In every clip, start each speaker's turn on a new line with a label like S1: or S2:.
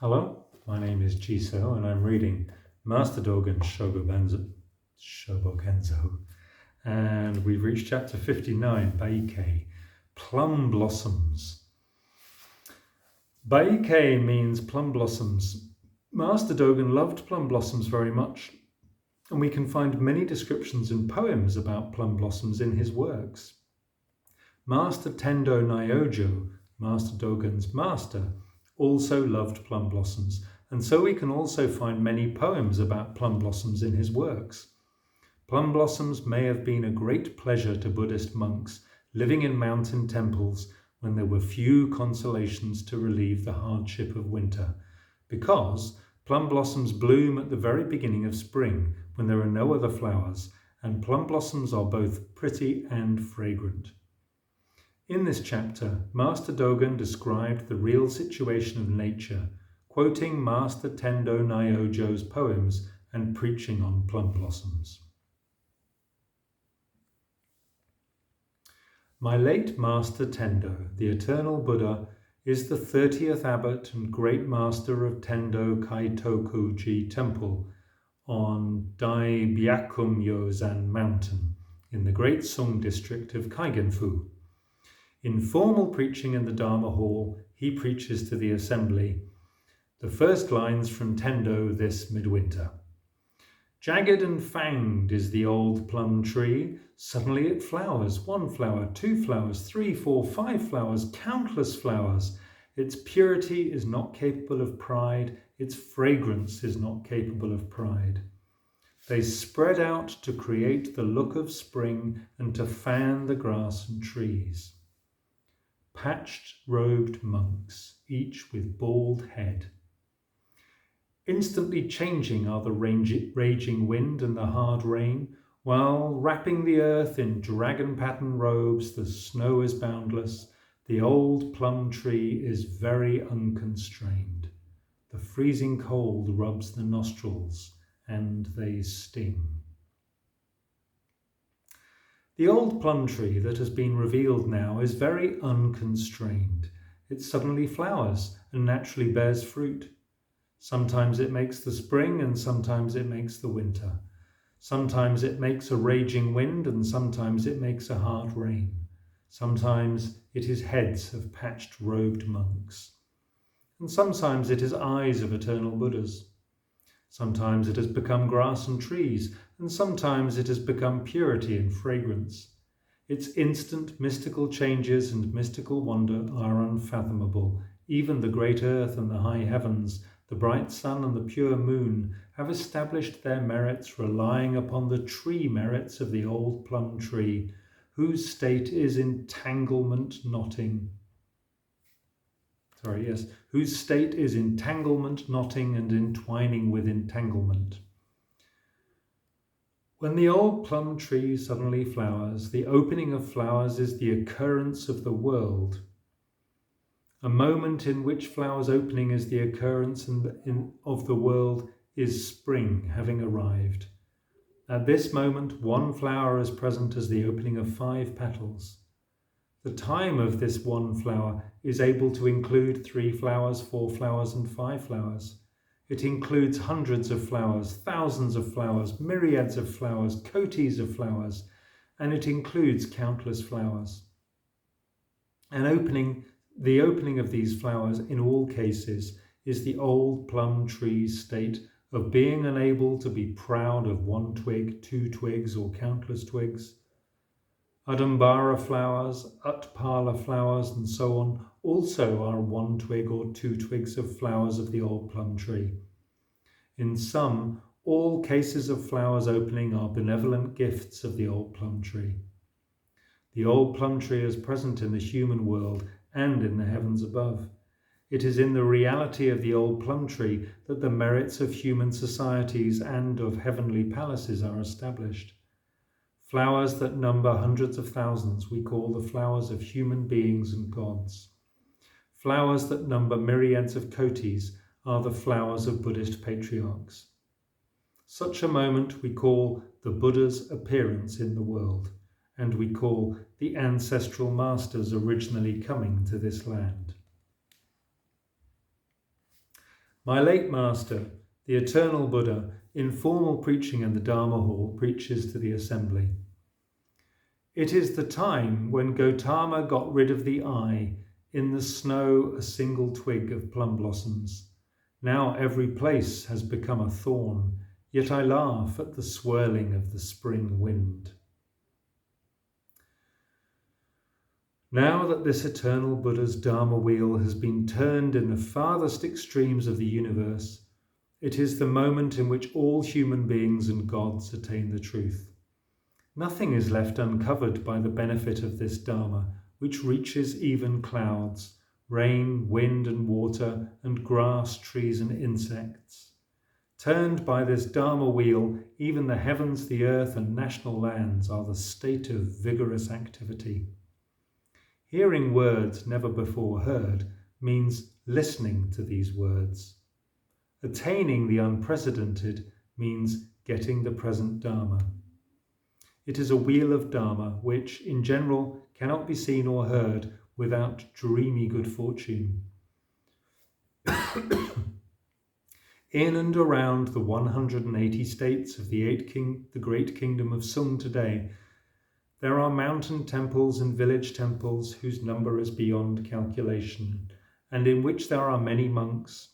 S1: Hello, my name is Jiso and I'm reading Master Dōgen Shōbōgenzō, and we've reached chapter 59, Baike, Plum Blossoms. Baike means plum blossoms. Master Dōgen loved plum blossoms very much, and we can find many descriptions and poems about plum blossoms in his works. Master Tendo Nyojo, Master Dōgen's master, also loved plum blossoms, and so we can also find many poems about plum blossoms in his works. Plum blossoms may have been a great pleasure to Buddhist monks living in mountain temples when there were few consolations to relieve the hardship of winter, because plum blossoms bloom at the very beginning of spring when there are no other flowers, and plum blossoms are both pretty and fragrant. In this chapter, Master Dōgen described the real situation of nature, quoting Master Tendo Nyojo's poems and preaching on plum blossoms. My late Master Tendo, the eternal Buddha, is the 30th abbot and great master of Tendo Kaitoku-ji Temple on Dai-Byakumyōzan Mountain in the Great Sung district of Kaigenfu. In formal preaching in the Dharma Hall, he preaches to the assembly the first lines from Tendo this midwinter. Jagged and fanged is the old plum tree. Suddenly it flowers, 1 flower, 2 flowers, 3, 4, 5 flowers, countless flowers. Its purity is not capable of pride. Its fragrance is not capable of pride. They spread out to create the look of spring and to fan the grass and trees. Patched robed monks, each with bald head. Instantly changing are the raging wind and the hard rain, while wrapping the earth in dragon-pattern robes, the snow is boundless, the old plum tree is very unconstrained. The freezing cold rubs the nostrils, and they sting. The old plum tree that has been revealed now is very unconstrained. It suddenly flowers and naturally bears fruit. Sometimes it makes the spring and sometimes it makes the winter. Sometimes it makes a raging wind and sometimes it makes a hard rain. Sometimes it is heads of patched robed monks. And sometimes it is eyes of eternal Buddhas. Sometimes it has become grass and trees, and sometimes it has become purity and fragrance. Its instant mystical changes and mystical wonder are unfathomable. Even the great earth and the high heavens, the bright sun and the pure moon have established their merits relying upon the tree merits of the old plum tree, whose state is entanglement, knotting and entwining with entanglement. When the old plum tree suddenly flowers, the opening of flowers is the occurrence of the world. A moment in which flowers opening is the occurrence of the world is spring having arrived. At this moment, 1 flower is present as the opening of 5 petals. The time of this 1 flower is able to include 3 flowers, 4 flowers, and 5 flowers. It includes hundreds of flowers, thousands of flowers, myriads of flowers, cotis of flowers, and it includes countless flowers. The opening of these flowers in all cases is the old plum tree's state of being unable to be proud of 1 twig, 2 twigs, or countless twigs. Adambara flowers, Utpala flowers, and so on also are 1 twig or 2 twigs of flowers of the old plum tree. In sum, all cases of flowers opening are benevolent gifts of the old plum tree. The old plum tree is present in the human world and in the heavens above. It is in the reality of the old plum tree that the merits of human societies and of heavenly palaces are established. Flowers that number hundreds of thousands we call the flowers of human beings and gods. Flowers that number myriads of kotis are the flowers of Buddhist patriarchs. Such a moment we call the Buddha's appearance in the world, and we call the ancestral masters originally coming to this land. My late master, the eternal Buddha, in formal preaching in the Dharma hall, preaches to the assembly. It is the time when Gautama got rid of the eye, in the snow a single twig of plum blossoms. Now every place has become a thorn, yet I laugh at the swirling of the spring wind. Now that this eternal Buddha's Dharma wheel has been turned in the farthest extremes of the universe, it is the moment in which all human beings and gods attain the truth. Nothing is left uncovered by the benefit of this Dharma, which reaches even clouds, rain, wind and water, and grass, trees and insects. Turned by this Dharma wheel, even the heavens, the earth and national lands are the state of vigorous activity. Hearing words never before heard means listening to these words. Attaining the unprecedented means getting the present Dharma. It is a wheel of Dharma which, in general, cannot be seen or heard without dreamy good fortune. In and around the 180 states of the great kingdom of Sung today, there are mountain temples and village temples whose number is beyond calculation, and in which there are many monks,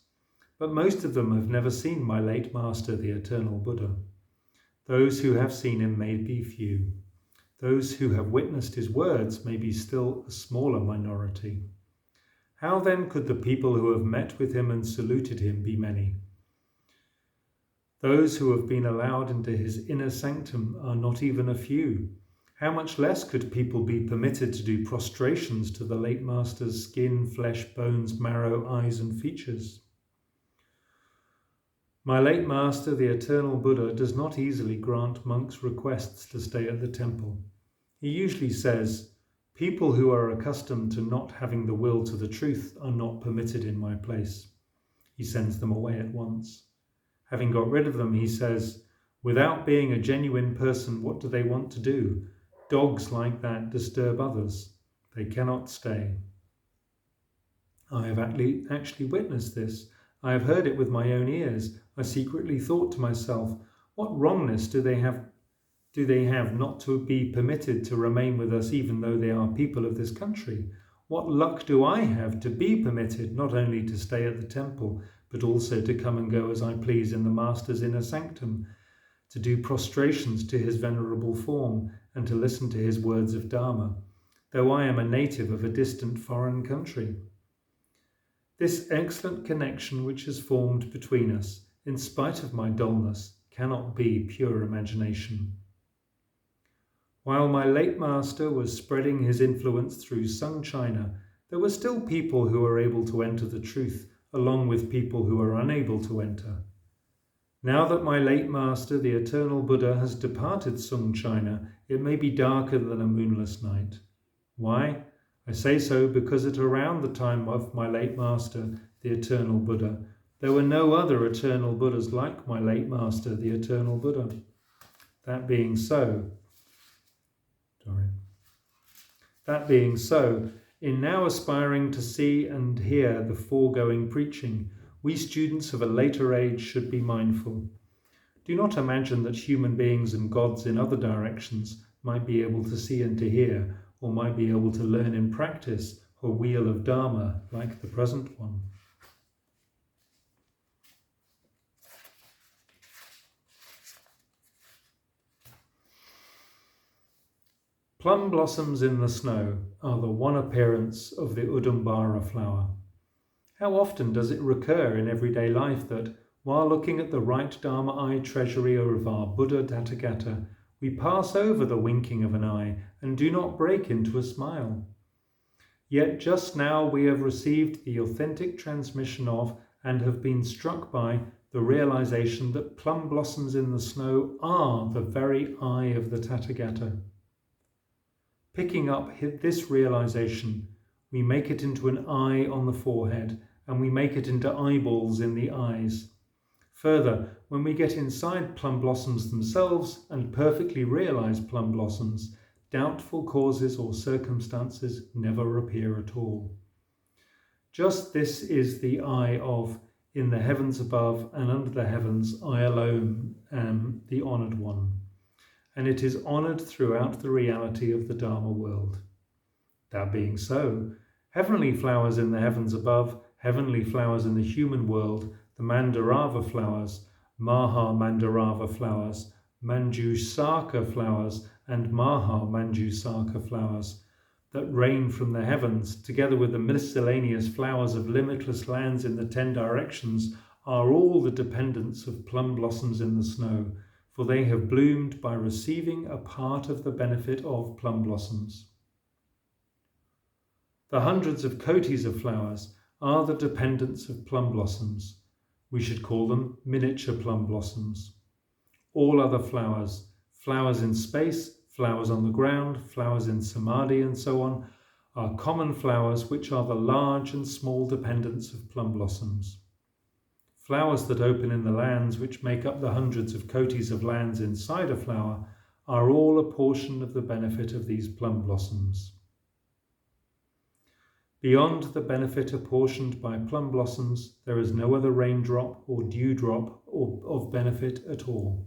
S1: but most of them have never seen my late master, the eternal Buddha. Those who have seen him may be few. Those who have witnessed his words may be still a smaller minority. How then could the people who have met with him and saluted him be many? Those who have been allowed into his inner sanctum are not even a few. How much less could people be permitted to do prostrations to the late master's skin, flesh, bones, marrow, eyes and features? My late master, the eternal Buddha, does not easily grant monks requests to stay at the temple. He usually says, people who are accustomed to not having the will to the truth are not permitted in my place. He sends them away at once. Having got rid of them, he says, without being a genuine person, what do they want to do? Dogs like that disturb others. They cannot stay. I have actually witnessed this. I have heard it with my own ears. I secretly thought to myself, what wrongness do they have not to be permitted to remain with us even though they are people of this country? What luck do I have to be permitted not only to stay at the temple, but also to come and go as I please in the Master's inner sanctum, to do prostrations to his venerable form, and to listen to his words of Dharma, though I am a native of a distant foreign country. This excellent connection which has formed between us, in spite of my dullness, cannot be pure imagination. While my late master was spreading his influence through Sung China, there were still people who were able to enter the truth, along with people who were unable to enter. Now that my late master, the eternal Buddha, has departed Sung China, it may be darker than a moonless night. Why? I say so because at around the time of my late master, the eternal Buddha, there were no other eternal Buddhas like my late master, the eternal Buddha. That being so, in now aspiring to see and hear the foregoing preaching, we students of a later age should be mindful. Do not imagine that human beings and gods in other directions might be able to see and to hear, or might be able to learn in practice a wheel of Dharma like the present one. Plum blossoms in the snow are the one appearance of the Udumbara flower. How often does it recur in everyday life that, while looking at the right Dharma eye treasury of our Buddha Tathagata, we pass over the winking of an eye and do not break into a smile? Yet just now we have received the authentic transmission of and have been struck by the realization that plum blossoms in the snow are the very eye of the Tathagata. Picking up this realization, we make it into an eye on the forehead, and we make it into eyeballs in the eyes. Further, when we get inside plum blossoms themselves and perfectly realize plum blossoms, doubtful causes or circumstances never appear at all. Just this is the eye of In the heavens above and under the heavens, I alone am the honoured one, and it is honoured throughout the reality of the Dharma world. That being so, heavenly flowers in the heavens above, heavenly flowers in the human world, the Mandarava flowers, Maha Mandarava flowers, Manjusaka flowers, and Maha Manjusaka flowers that rain from the heavens, together with the miscellaneous flowers of limitless lands in the 10 directions, are all the dependents of plum blossoms in the snow, for they have bloomed by receiving a part of the benefit of plum blossoms. The hundreds of kotis of flowers are the dependents of plum blossoms. We should call them miniature plum blossoms. All other flowers, flowers in space, flowers on the ground, flowers in samadhi and so on, are common flowers which are the large and small dependents of plum blossoms. Flowers that open in the lands which make up the hundreds of kotis of lands inside a flower are all a portion of the benefit of these plum blossoms. Beyond the benefit apportioned by plum blossoms, there is no other raindrop or dewdrop of benefit at all.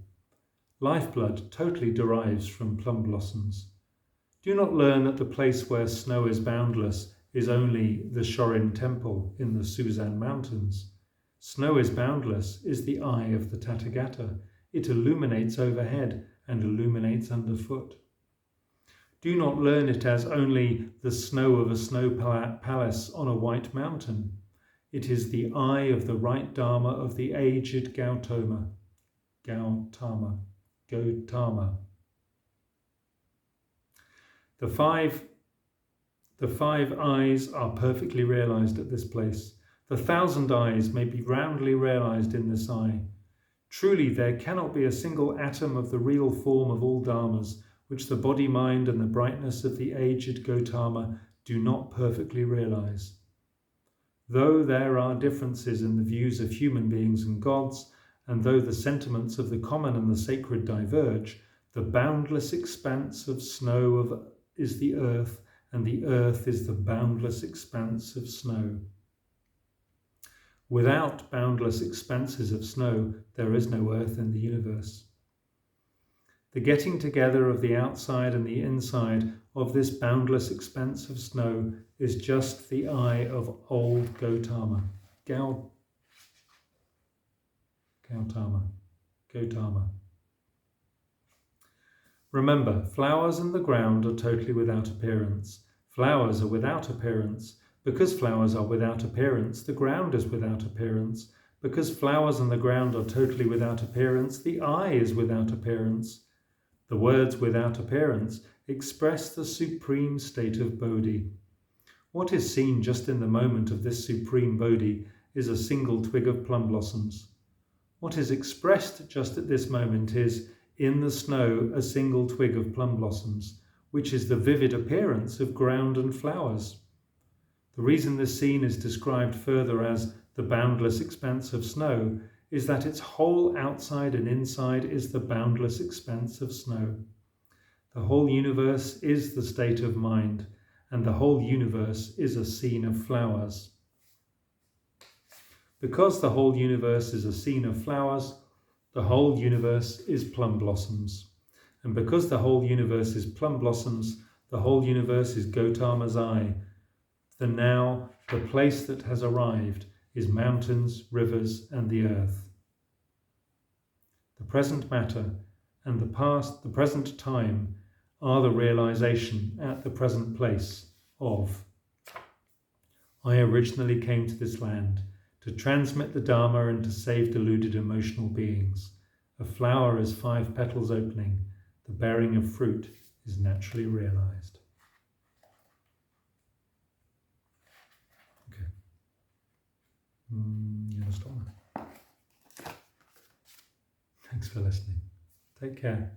S1: Lifeblood totally derives from plum blossoms. Do not learn that the place where snow is boundless is only the Shorin temple in the Suzan Mountains. Snow is boundless is the eye of the Tathagata. It illuminates overhead and illuminates underfoot. Do not learn it as only the snow of a snow palace on a white mountain. It is the eye of the right Dharma of the aged Gautama. The five eyes are perfectly realized at this place. The 1,000 eyes may be roundly realized in this eye. Truly, there cannot be a single atom of the real form of all dharmas which the body, mind, and the brightness of the aged Gautama do not perfectly realize. Though there are differences in the views of human beings and gods, and though the sentiments of the common and the sacred diverge, the boundless expanse of snow is the earth, and the earth is the boundless expanse of snow. Without boundless expanses of snow, there is no earth in the universe. The getting together of the outside and the inside of this boundless expanse of snow is just the eye of old Gautama. Remember, flowers in the ground are totally without appearance. Flowers are without appearance. Because flowers are without appearance, the ground is without appearance. Because flowers and the ground are totally without appearance, the eye is without appearance. The words without appearance express the supreme state of Bodhi. What is seen just in the moment of this supreme Bodhi is a single twig of plum blossoms. What is expressed just at this moment is, in the snow, a single twig of plum blossoms, which is the vivid appearance of ground and flowers. The reason this scene is described further as the boundless expanse of snow is that its whole outside and inside is the boundless expanse of snow. The whole universe is the state of mind, and the whole universe is a scene of flowers. Because the whole universe is a scene of flowers, the whole universe is plum blossoms. And because the whole universe is plum blossoms, the whole universe is Gautama's eye. The place that has arrived, is mountains, rivers, and the earth. The present matter and the present time are the realization at the present place of I originally came to this land to transmit the Dharma and to save deluded emotional beings. A flower is 5 petals opening. The bearing of fruit is naturally realized. Stop now. Thanks for listening. Take care.